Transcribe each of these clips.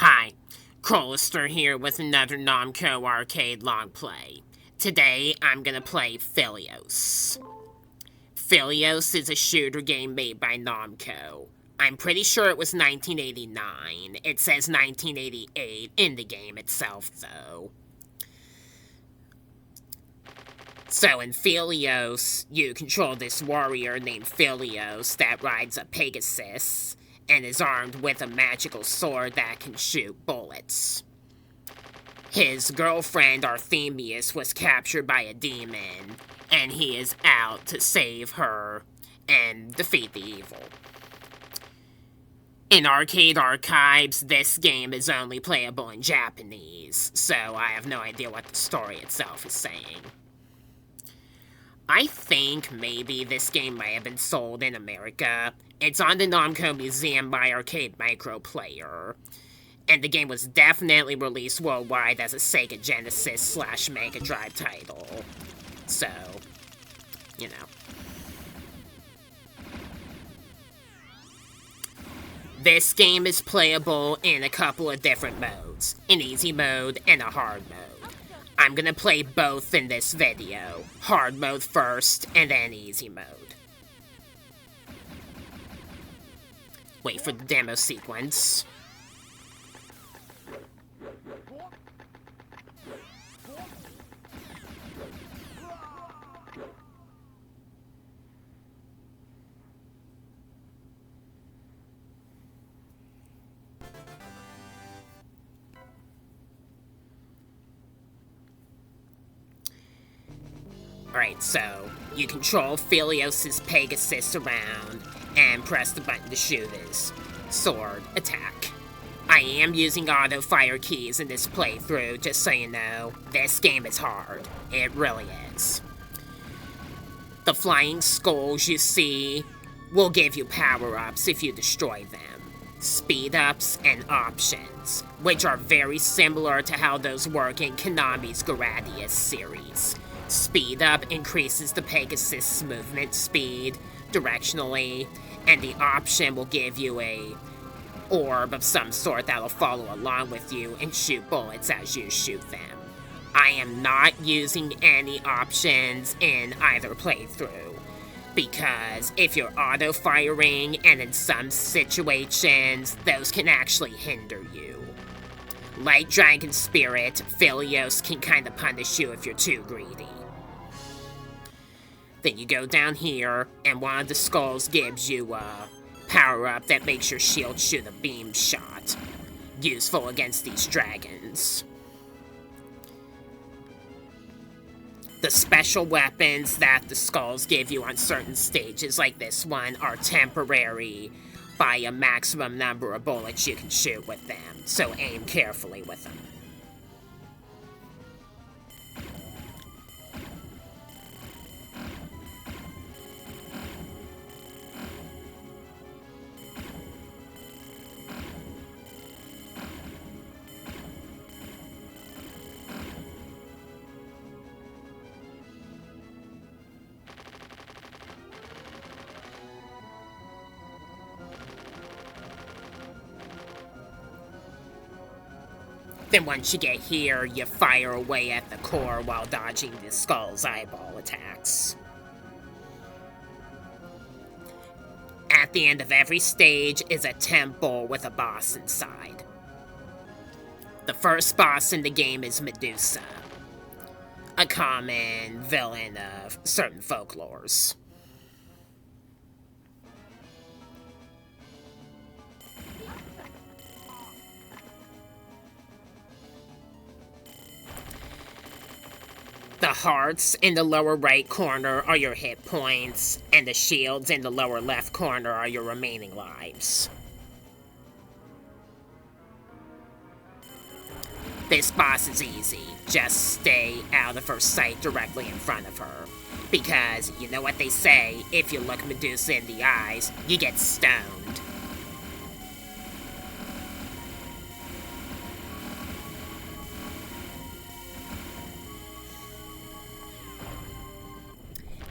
Hi, Crolister here with another Namco arcade long play. Today, I'm gonna play Phelios. Phelios is a shooter game made by Namco. I'm pretty sure it was 1989. It says 1988 in the game itself, though. So in Phelios, you control this warrior named Phelios that rides a Pegasus and is armed with a magical sword that can shoot bullets. His girlfriend, Artemis, was captured by a demon, and he is out to save her and defeat the evil. In Arcade Archives, this game is only playable in Japanese, so I have no idea what the story itself is saying. I think maybe this game might have been sold in America. It's on the Namco Museum by Arcade Microplayer. And the game was definitely released worldwide as a Sega Genesis / Mega Drive title. So, you know. This game is playable in a couple of different modes. An easy mode and a hard mode. I'm gonna play both in this video. Hard mode first, and then easy mode. Wait for the demo sequence. Alright, so you control Phelios' Pegasus around and press the button to shoot his sword attack. I am using auto-fire keys in this playthrough, just so you know. This game is hard. It really is. The flying skulls you see will give you power-ups if you destroy them. Speed-ups and options, which are very similar to how those work in Konami's Gradius series. Speed up increases the Pegasus' movement speed directionally, and the option will give you a orb of some sort that'll follow along with you and shoot bullets as you shoot them. I am not using any options in either playthrough, because if you're auto-firing and in some situations, those can actually hinder you. Like Dragon Spirit, Phelios can kinda punish you if you're too greedy. Then you go down here, and one of the skulls gives you a power-up that makes your shield shoot a beam shot. Useful against these dragons. The special weapons that the skulls give you on certain stages like this one are temporary by a maximum number of bullets you can shoot with them, so aim carefully with them. Then once you get here, you fire away at the core while dodging the skull's eyeball attacks. At the end of every stage is a temple with a boss inside. The first boss in the game is Medusa, a common villain of certain folklores. The hearts in the lower right corner are your hit points, and the shields in the lower left corner are your remaining lives. This boss is easy. Just stay out of her sight directly in front of her. Because, you know what they say, if you look Medusa in the eyes, you get stoned.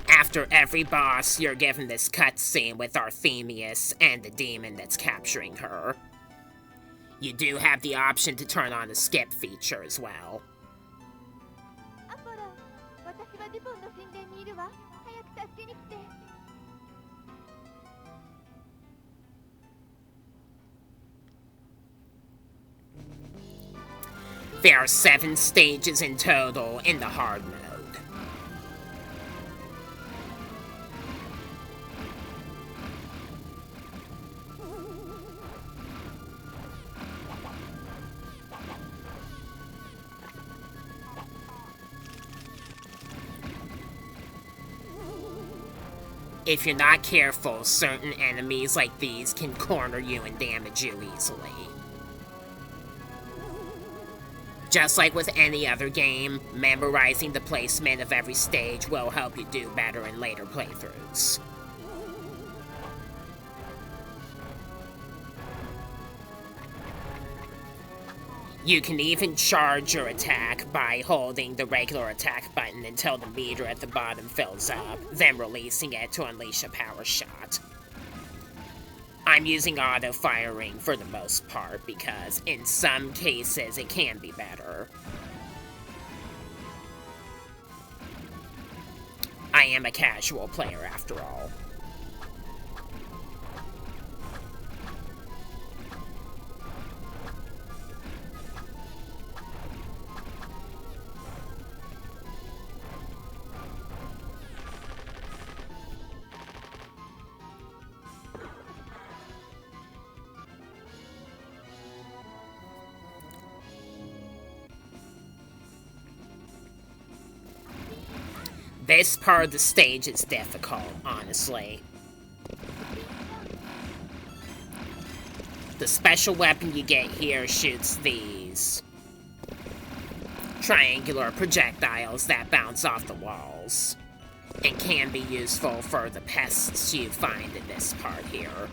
After every boss, you're given this cutscene with Artemis and the demon that's capturing her. You do have the option to turn on the skip feature as well. There are 7 stages in total in the hard mode. If you're not careful, certain enemies like these can corner you and damage you easily. Just like with any other game, memorizing the placement of every stage will help you do better in later playthroughs. You can even charge your attack by holding the regular attack button until the meter at the bottom fills up, then releasing it to unleash a power shot. I'm using auto-firing for the most part because in some cases it can be better. I am a casual player after all. This part of the stage is difficult, honestly. The special weapon you get here shoots these triangular projectiles that bounce off the walls, and can be useful for the pests you find in this part here.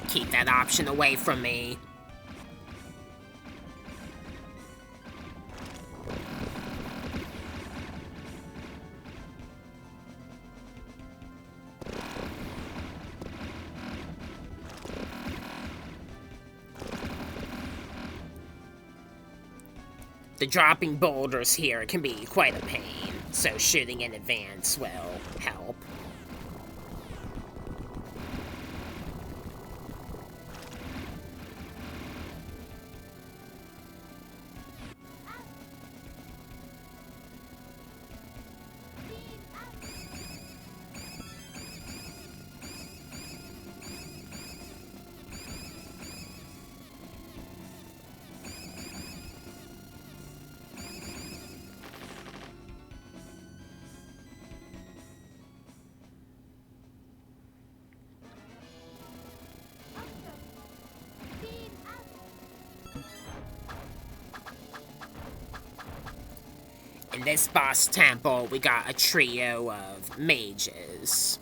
Keep that option away from me. The dropping boulders here can be quite a pain, so shooting in advance will help. In this boss temple, we got a trio of mages.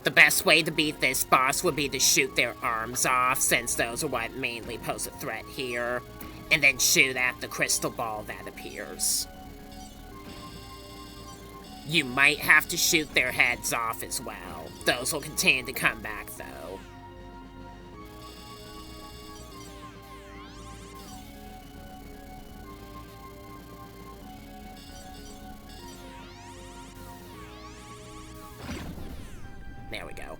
The best way to beat this boss would be to shoot their arms off, since those are what mainly pose a threat here, and then shoot at the crystal ball that appears. You might have to shoot their heads off as well. Those will continue to come back, though. There we go.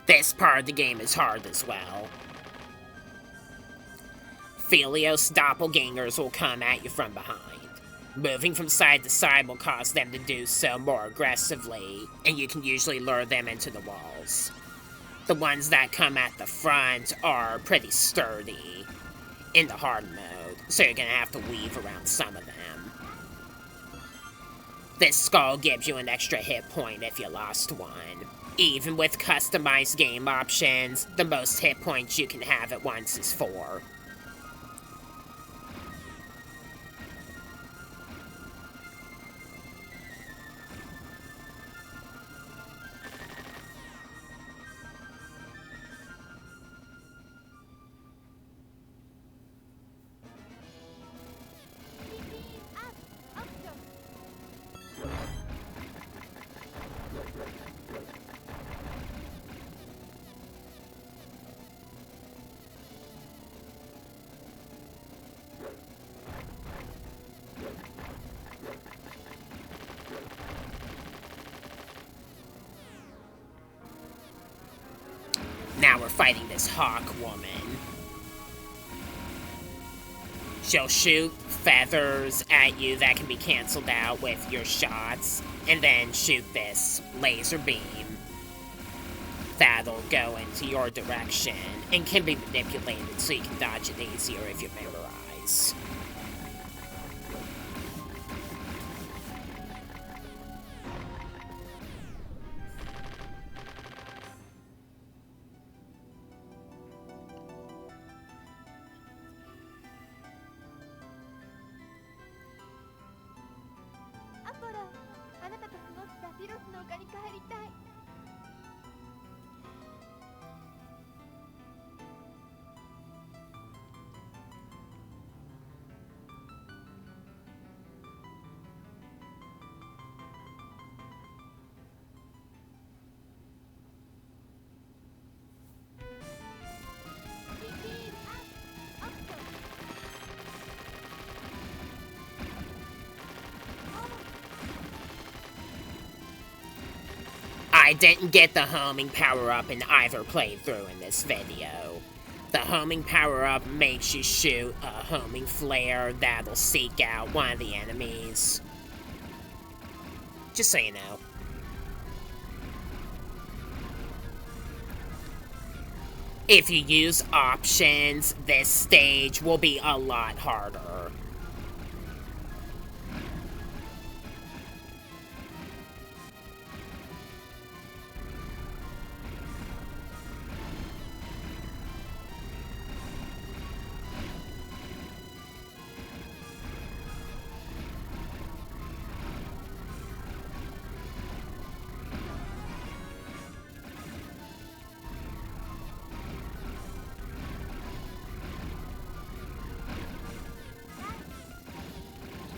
This part of the game is hard as well. Phelios doppelgangers will come at you from behind. Moving from side to side will cause them to do so more aggressively, and you can usually lure them into the walls. The ones that come at the front are pretty sturdy in the hard mode, so you're gonna have to weave around some of them. This skull gives you an extra hit point if you lost one. Even with customized game options, the most hit points you can have at once is 4. Now we're fighting this hawk woman. She'll shoot feathers at you that can be canceled out with your shots, and then shoot this laser beam that'll go into your direction and can be manipulated so you can dodge it easier if you memorize. I didn't get the homing power-up in either playthrough in this video. The homing power-up makes you shoot a homing flare that'll seek out one of the enemies. Just so you know. If you use options, this stage will be a lot harder.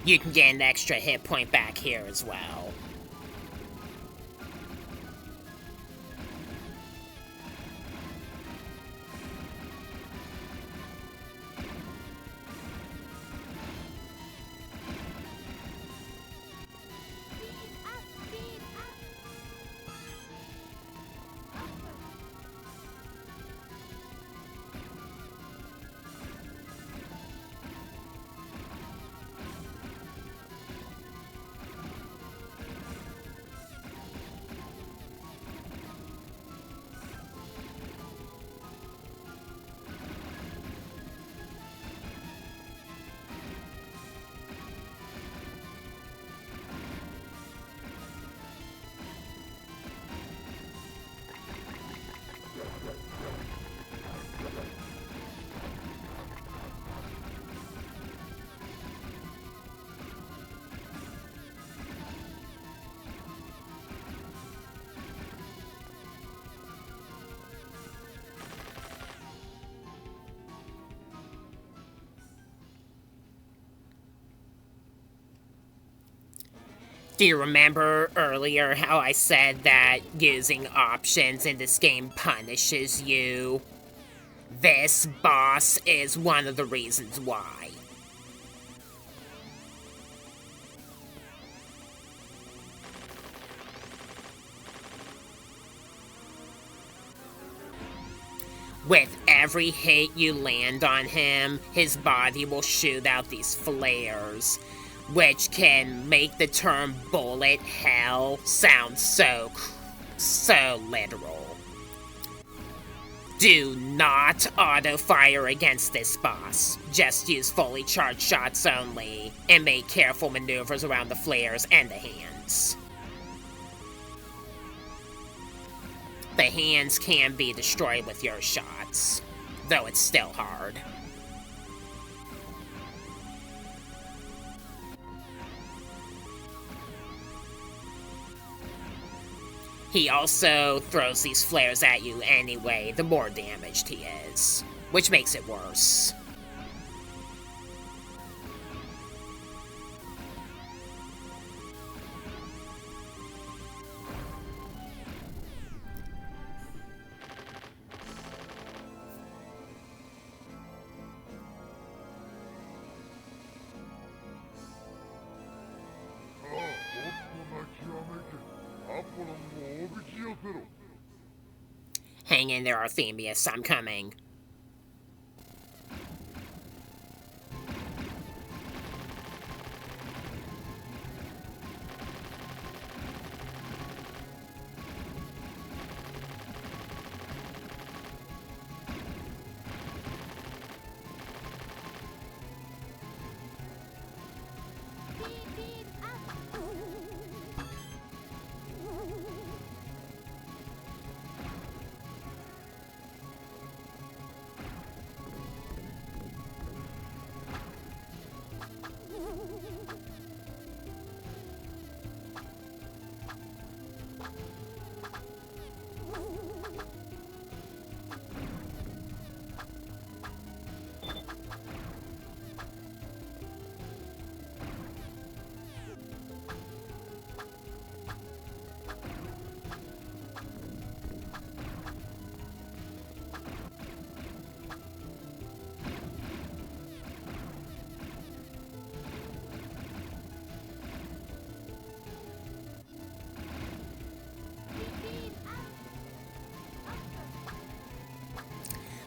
You can get an extra hit point back here as well. Do you remember earlier how I said that using options in this game punishes you? This boss is one of the reasons why. With every hit you land on him, his body will shoot out these flares, which can make the term bullet hell sound so literal. Do not auto-fire against this boss. Just use fully charged shots only, and make careful maneuvers around the flares and the hands. The hands can be destroyed with your shots, though it's still hard. He also throws these flares at you anyway, the more damaged he is, which makes it worse. Hang in there, Arthemius, I'm coming.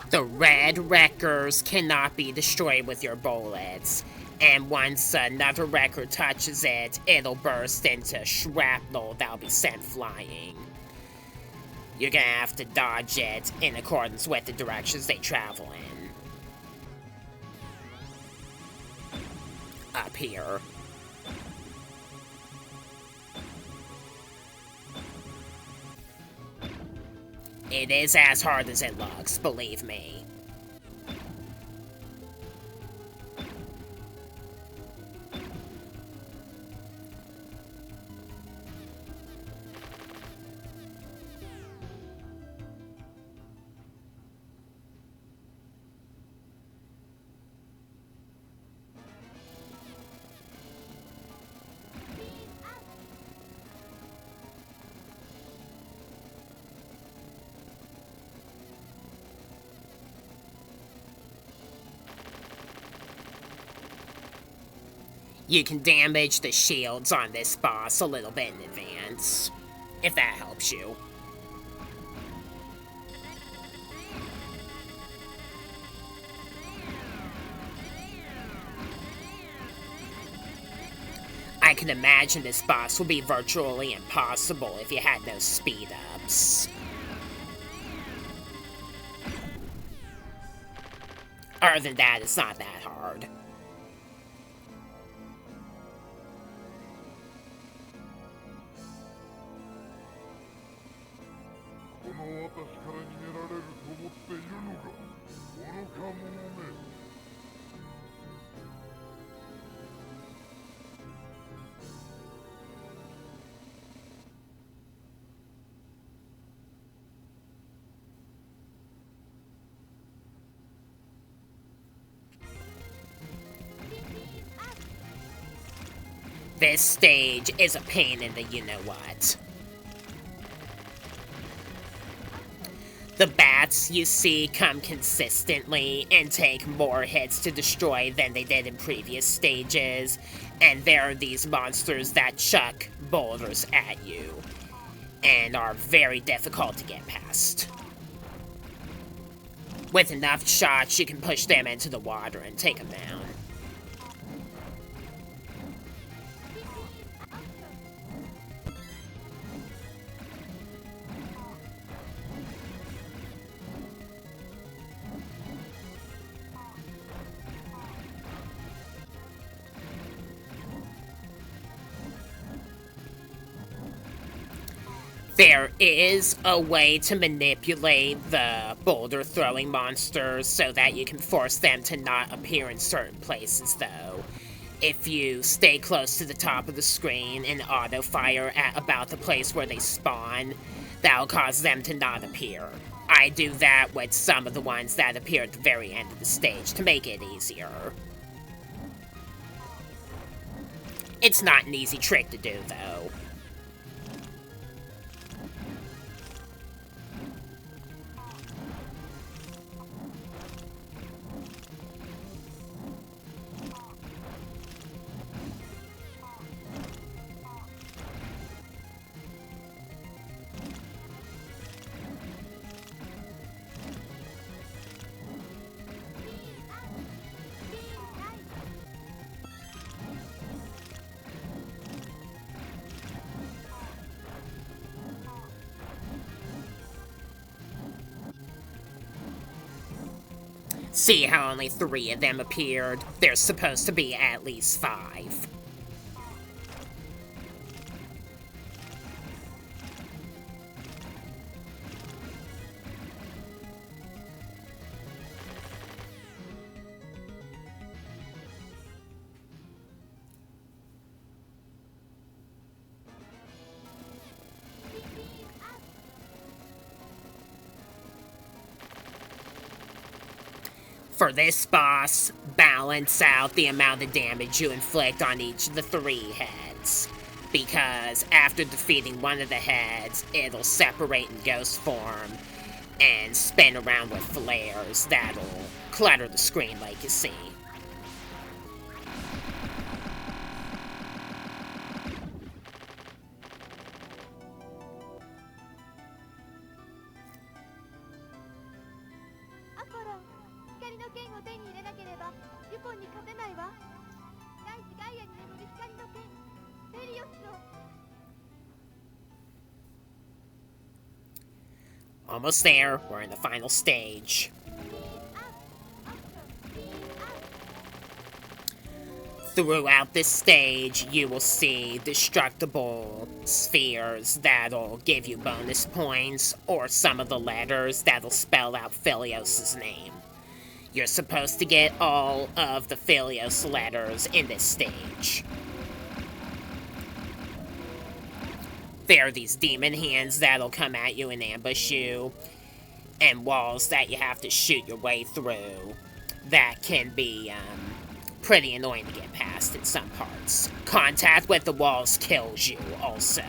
The red wreckers cannot be destroyed with your bullets, and once another wrecker touches it, it'll burst into shrapnel that'll be sent flying. You're gonna have to dodge it in accordance with the directions they travel in. Up here. It is as hard as it looks, believe me. You can damage the shields on this boss a little bit in advance, if that helps you. I can imagine this boss will be virtually impossible if you had no speed-ups. Other than that, it's not that hard. This stage is a pain in the you-know-what. The bats you see come consistently and take more hits to destroy than they did in previous stages, and there are these monsters that chuck boulders at you, and are very difficult to get past. With enough shots, you can push them into the water and take them down. There is a way to manipulate the boulder throwing monsters so that you can force them to not appear in certain places, though. If you stay close to the top of the screen and auto-fire at about the place where they spawn, that'll cause them to not appear. I do that with some of the ones that appear at the very end of the stage to make it easier. It's not an easy trick to do, though. See how only 3 of them appeared? There's supposed to be at least 5. For this boss, balance out the amount of damage you inflict on each of the 3 heads. Because after defeating one of the heads, it'll separate in ghost form and spin around with flares that'll clutter the screen like you see. Almost there, we're in the final stage. Throughout this stage, you will see destructible spheres that'll give you bonus points, or some of the letters that'll spell out Phelios' name. You're supposed to get all of the Phelios letters in this stage. There are these demon hands that'll come at you and ambush you, and walls that you have to shoot your way through that can be pretty annoying to get past in some parts. Contact with the walls kills you also.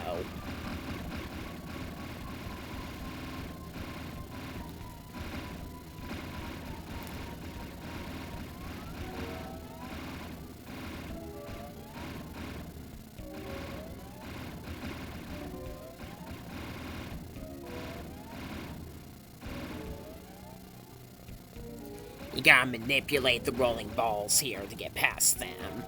You gotta manipulate the rolling balls here to get past them.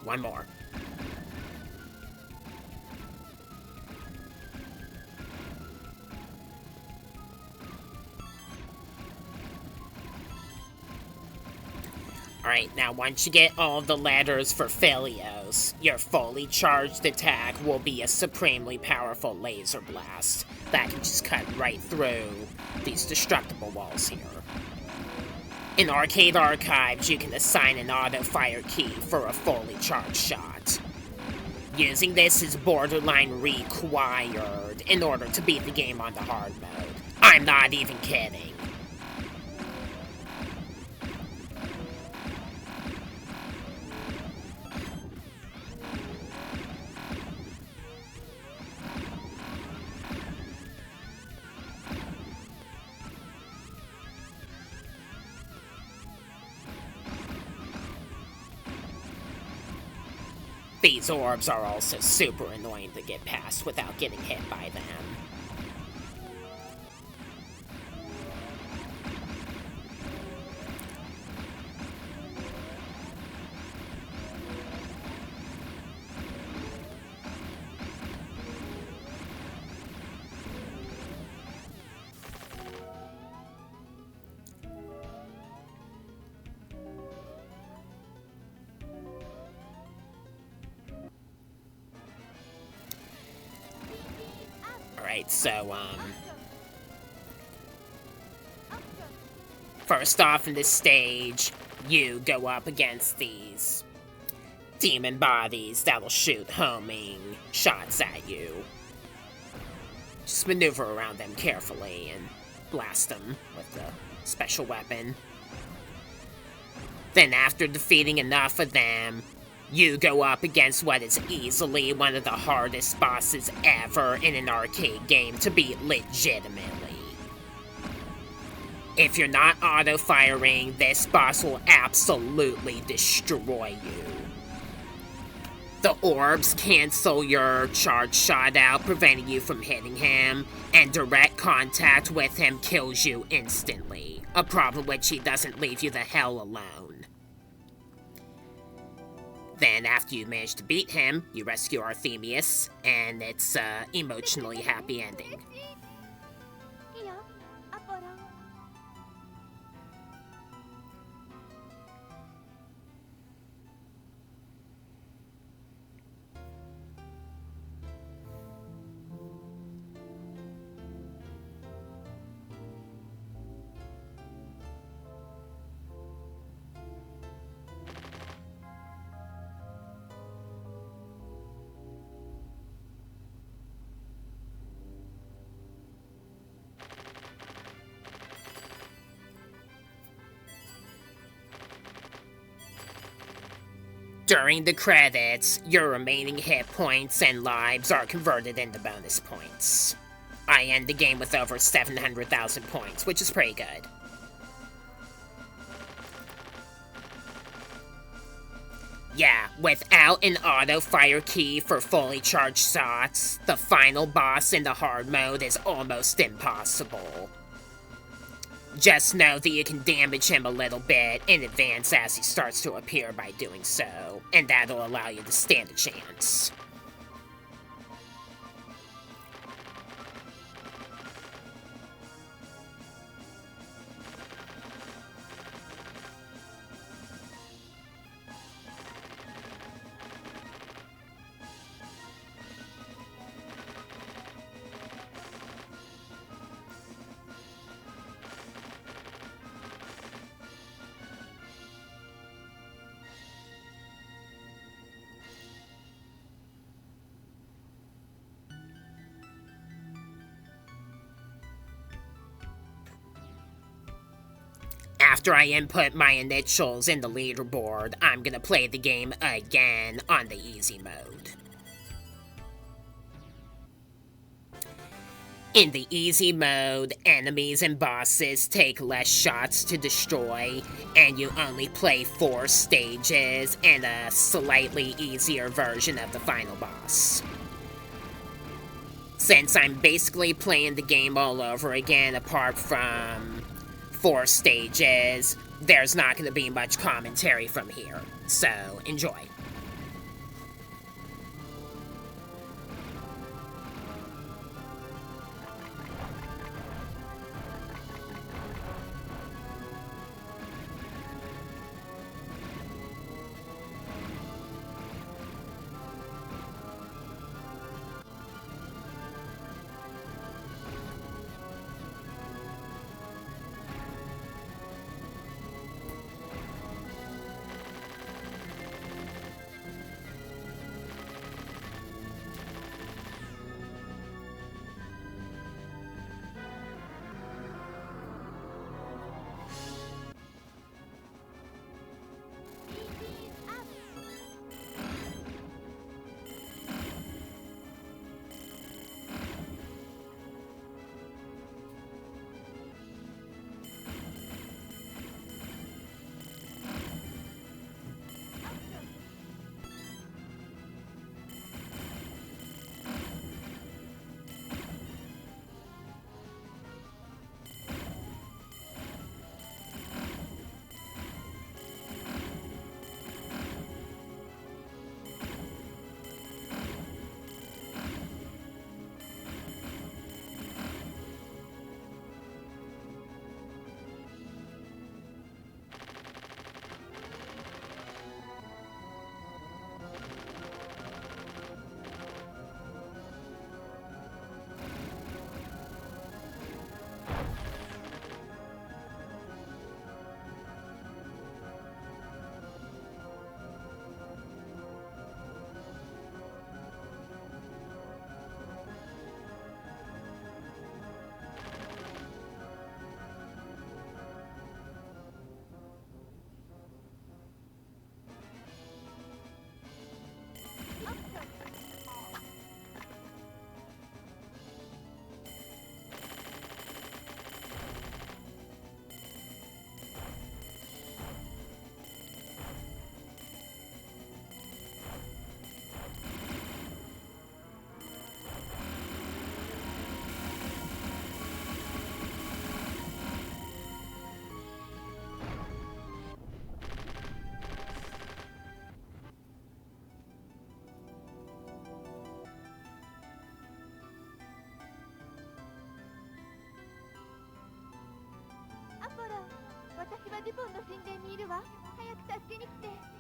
One more. Alright, now once you get all the letters for Phelios, your fully charged attack will be a supremely powerful laser blast that can just cut right through these destructible walls here. In Arcade Archives, you can assign an auto-fire key for a fully charged shot. Using this is borderline required in order to beat the game on the hard mode. I'm not even kidding. These orbs are also super annoying to get past without getting hit by them. Alright, so, first off in this stage, you go up against these demon bodies that'll shoot homing shots at you. Just maneuver around them carefully and blast them with the special weapon. Then after defeating enough of them, you go up against what is easily one of the hardest bosses ever in an arcade game to beat legitimately. If you're not auto-firing, this boss will absolutely destroy you. The orbs cancel your charge shot out, preventing you from hitting him, and direct contact with him kills you instantly, a problem which he doesn't leave you the hell alone. Then, after you manage to beat him, you rescue Arthemius, and it's an emotionally happy ending. During the credits, your remaining hit points and lives are converted into bonus points. I end the game with over 700,000 points, which is pretty good. Yeah, without an auto-fire key for fully charged shots, the final boss in the hard mode is almost impossible. Just know that you can damage him a little bit in advance as he starts to appear by doing so, and that'll allow you to stand a chance. After I input my initials in the leaderboard, I'm gonna play the game again on the easy mode. In the easy mode, enemies and bosses take less shots to destroy, and you only play 4 stages and a slightly easier version of the final boss. Since I'm basically playing the game all over again apart from 4 stages, there's not going to be much commentary from here, so enjoy. デポンの神殿にいるわ。早く助けに来て。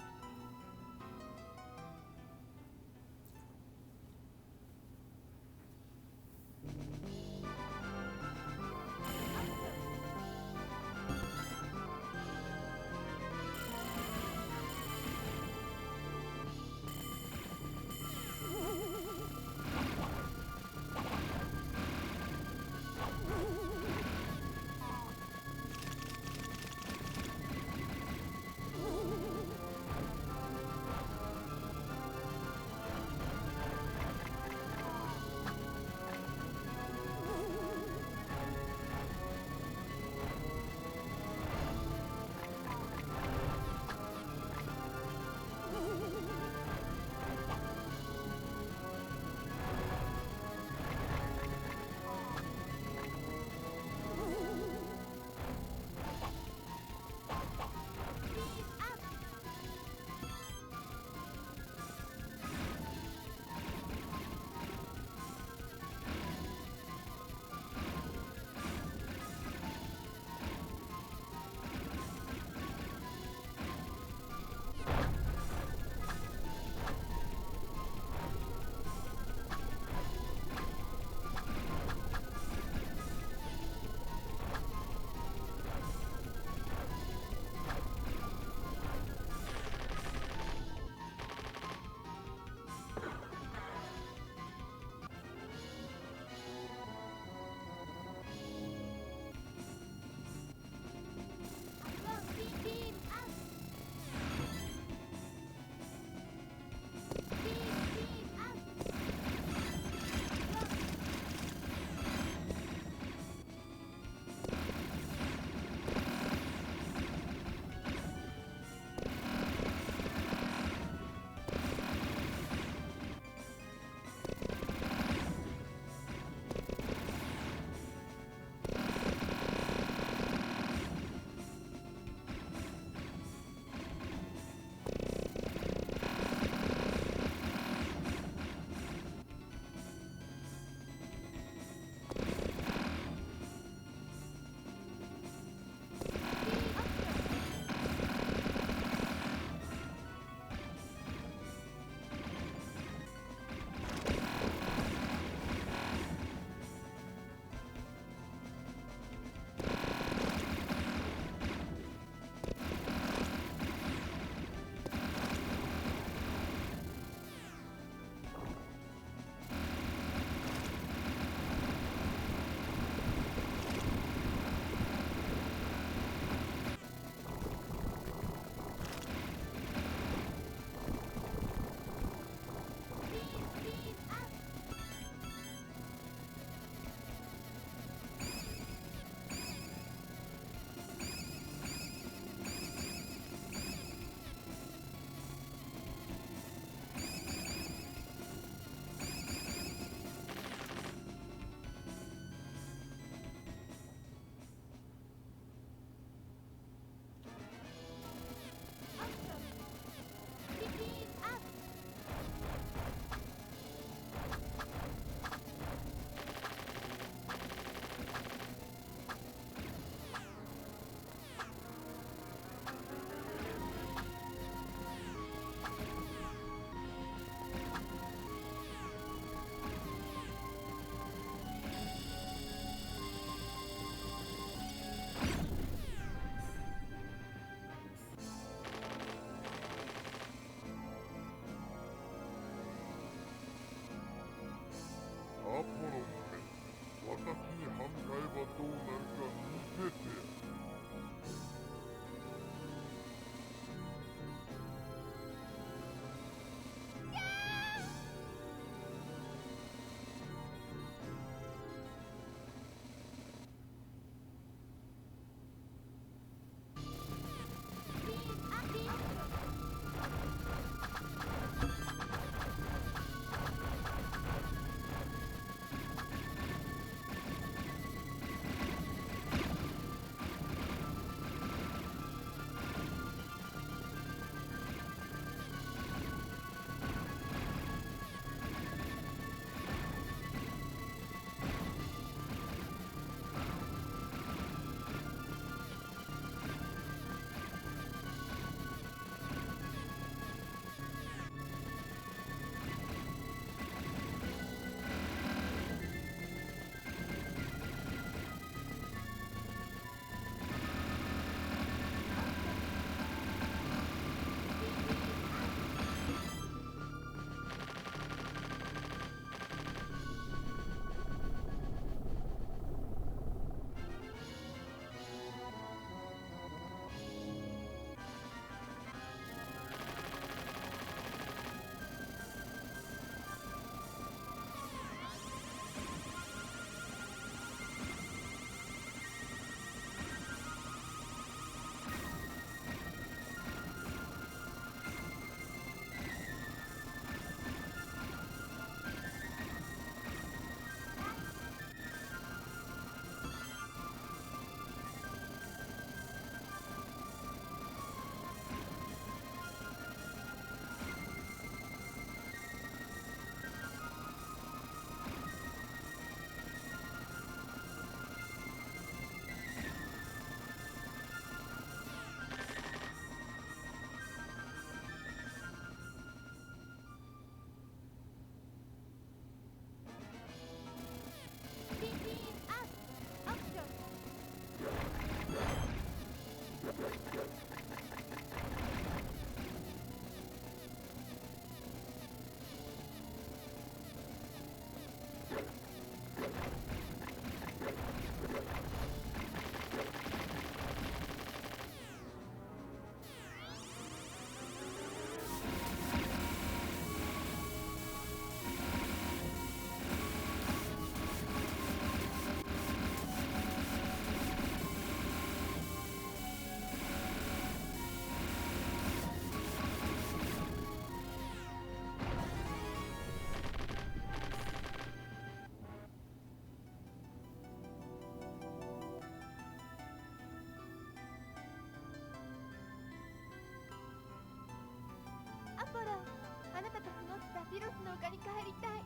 ピロスの丘に帰りたい。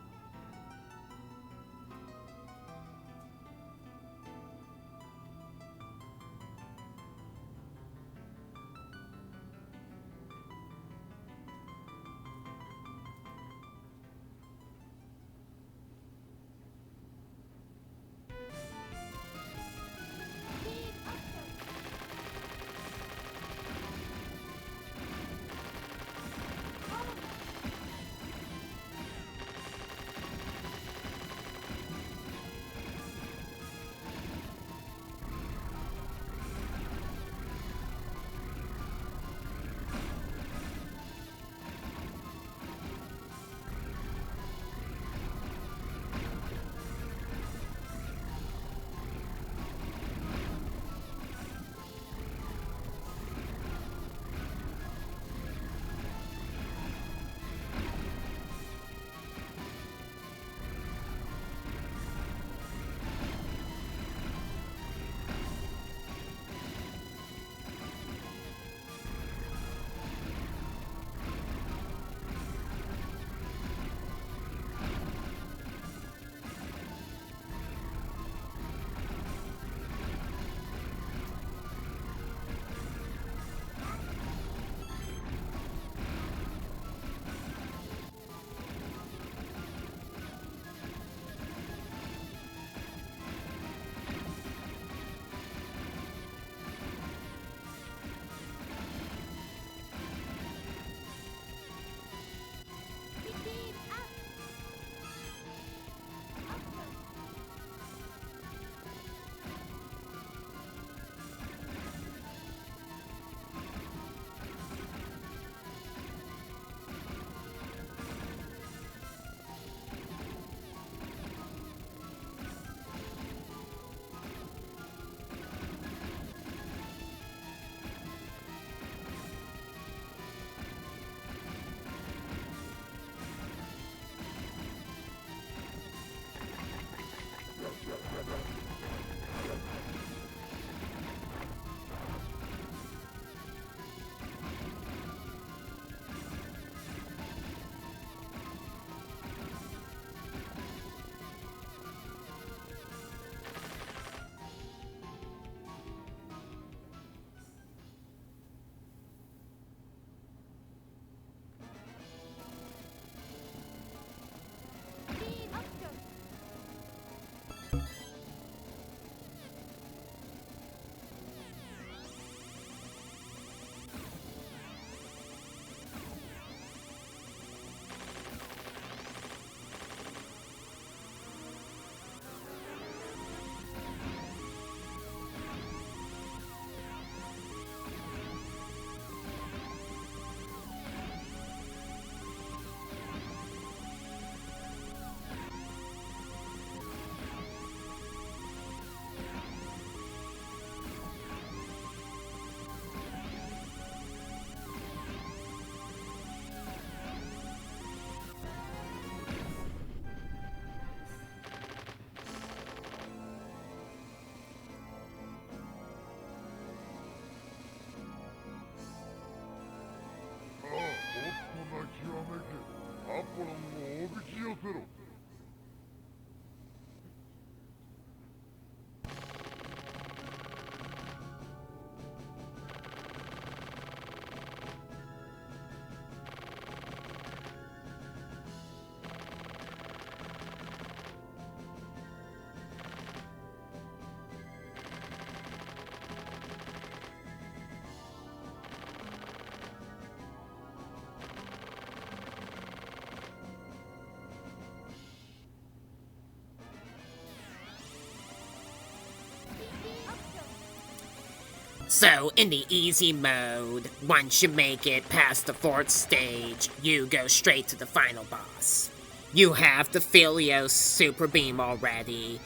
So, in the easy mode, once you make it past the 4th stage, you go straight to the final boss. You have the Phelios super beam already,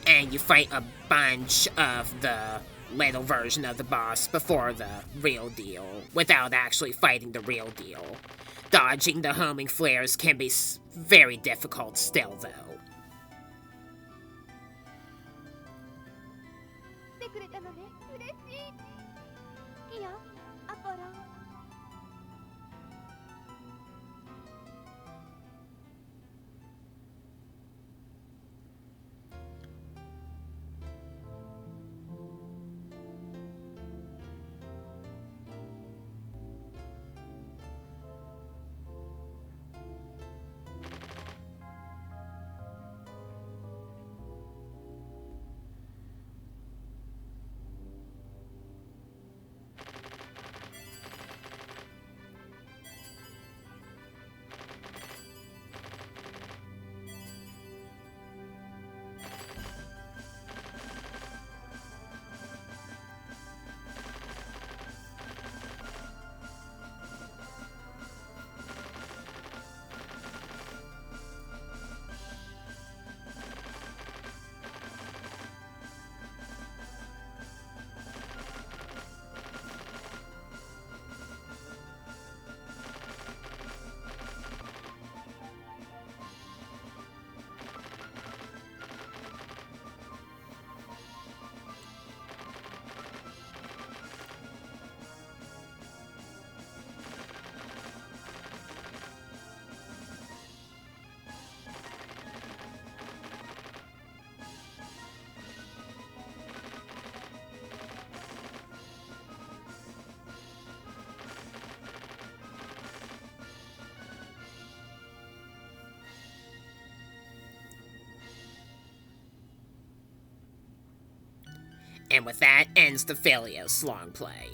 and you fight a bunch of the little version of the boss before the real deal, without actually fighting the real deal. Dodging the homing flares can be very difficult still, though. 来てくれたのね。嬉しい。いいよ、アポロン。And with that ends the Phelios long play.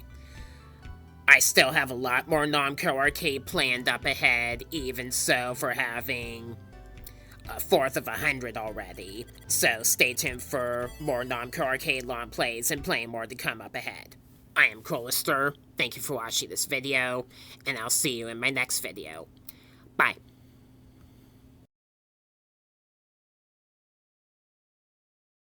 I still have a lot more Namco Arcade planned up ahead, even so for having a fourth of 100 already. So stay tuned for more Namco Arcade long plays and playing more to come up ahead. I am Crolister, thank you for watching this video, and I'll see you in my next video. Bye.